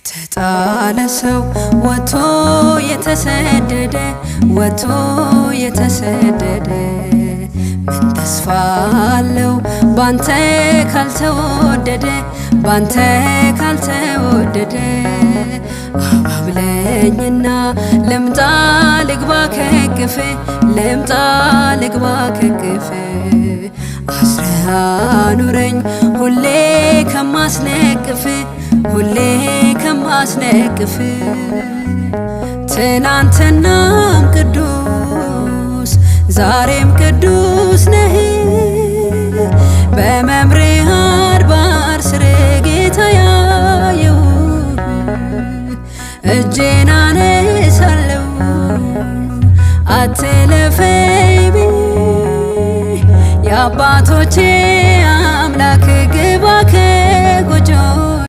የተጣለ ሰው ወጥቶ የተሰደደ ምን ተስፋ አለው ባንተ ካልተወደደ አባብለኝና ልምጣ ልግባ ከቅፍ አስረህ አኑረኝ ሁሌ ከማስነቅፍ ትናንትናም ቅዱስ ዛሬም ቅዱስ ነህ በመምሬህ አድባር ስር ጌታ ያየው እጄን አነሳለሁ አትለፈኝ የአባቶቼ አምላክ